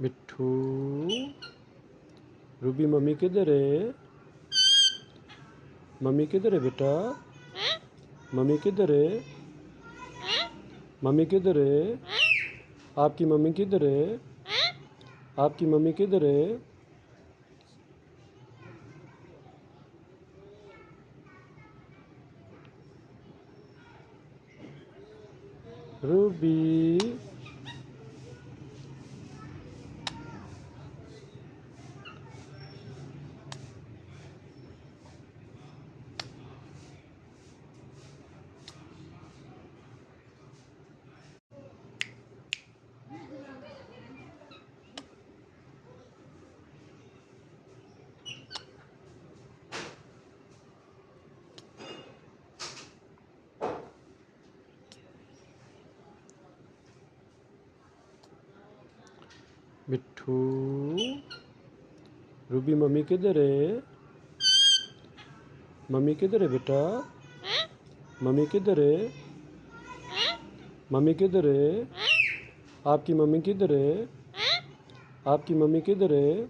मिट्ठू। Ruby mummy किधर है? Mummy किधर है बेटा? मम्मी किधर है? मम्मी किधर है? आपकी मम्मी किधर है? आपकी मम्मी किधर है? रूबी। मिट्ठू। रूबी मम्मी किधर है? मम्मी किधर है बेटा? मम्मी किधर है? मम्मी किधर है? आपकी मम्मी किधर है? आपकी मम्मी किधर है?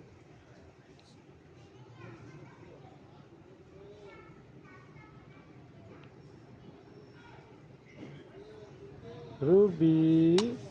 रूबी।